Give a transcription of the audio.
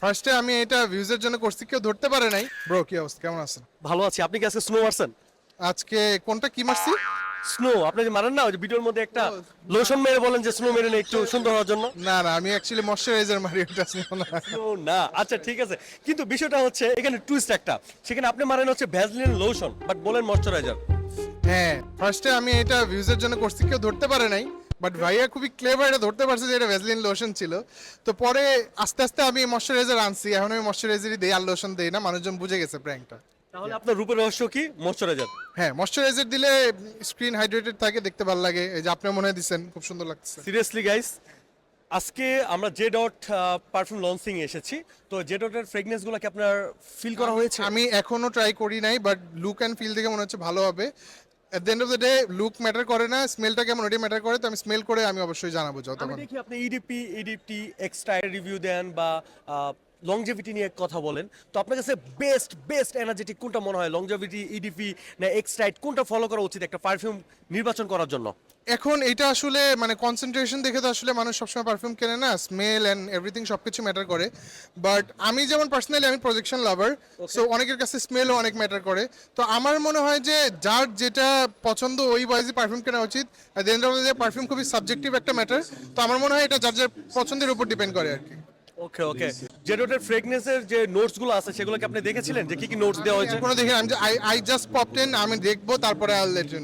ফার্স্টে আমি এটা ভিউজের জন্য করছি, কেউ ধরতে পারে নাই। ব্রো কি অবস্থা, কেমন আছেন? ভালো আছি। আপনি কি আজকে স্নো মারছেন? আজকে কোনটা কি মারছি? স্নো আপনি যে মারেন না, ওই যে ভিডিওর মধ্যে একটা লোশন মেরে বলেন যে স্নো মেরে নেই একটু সুন্দর হওয়ার জন্য। না না, আমি অ্যাকচুয়ালি ময়শ্চারাইজার মারি, ওটা স্নো না। স্নো না, আচ্ছা ঠিক আছে। কিন্তু বিষয়টা হচ্ছে এখানে টুইস্ট একটা, সেখানে আপনি মারেন হচ্ছে ভ্যাসলিন লোশন বাট বলেন ময়শ্চারাইজার। হ্যাঁ, ফার্স্টে আমি এটা ভিউজের জন্য করছি, কেউ ধরতে পারে নাই। বাট ভাইয়া খুবই ক্লেভার, এটা ধরতে পারছে যে এটা ভ্যাসলিন লোশন ছিল। তো পরে আস্তে আস্তে আমি ময়শ্চারাইজার আনছি, এখন আমি ময়শ্চারাইজারই দেই, আর লোশন দেই না। মানুষজন বুঝে গেছে প্র্যাঙ্কটা। তাহলে আপনার রূপের রহস্য কি? ময়শ্চারাইজার। হ্যাঁ, ময়শ্চারাইজার দিলে স্ক্রিন হাইড্রেটেড থাকে, দেখতে ভালো লাগে। এই যে আপনি মনে হয় দিচ্ছেন, খুব সুন্দর লাগছে। সিরিয়াসলি গাইস, আজকে আমরা জে ডট পারফিউম লঞ্চিং এসেছি। তো জে ডটের ফ্রেগনেন্সগুলো কি আপনার ফিল করা হয়েছে? আমি এখনো ট্রাই করি নাই, বাট লুক অ্যান্ড ফিল দেখে মনে হচ্ছে ভালো হবে। At the end of the day look matter করে না, স্মেলটা কেমন ওটাই ম্যাটার করে। তো আমি স্মেল করে আমি অবশ্যই জানাবো আমি যতক্ষণ। দেখি আপনি ইডিপি ইডিপটি এক্সট্রা রিভিউ দেন বা লংজেভিটি নিয়ে কথা বলেন। তো আপনার কাছে বেস্ট বেস্ট এনার্জেটিক কোনটা মনে হয়? লংজেভিটি, ইডিপি না এক্সট্রাইট, কোনটা ফলো করা উচিত একটা পারফিউম নির্বাচন করার জন্য? এখন এটা আসলে মানে কনসেন্ট্রেশন দেখে তো আসলে মানুষ সবসময় পারফিউম কেনে না, স্মেল অ্যান্ড এভরিথিং সবকিছু ম্যাটার করে। বাট আমি যেমন পার্সোনালি আমি প্রজেকশন লাভার, সো অনেকের কাছে স্মেলও অনেক ম্যাটার করে। তো আমার মনে হয় যে যার যেটা পছন্দ ওই ওয়াইজই পারফিউম কেনা উচিত। আর দেন পারফিউম খুবই সাবজেক্টিভ একটা ম্যাটার। তো আমার মনে হয় এটা যার যার পছন্দের উপর ডিপেন্ড করে আর কি। ওকে ওকে। জেডোটের ফ্রেগনেন্সের যে নোটসগুলো আছে সেগুলো কি আপনি দেখেছিলেন যে কি কি নোটস দেওয়া হয়েছে? এখনো দেখি আমি, আই জাস্ট পপড ইন, আমি দেখবো তারপরে I will let you no.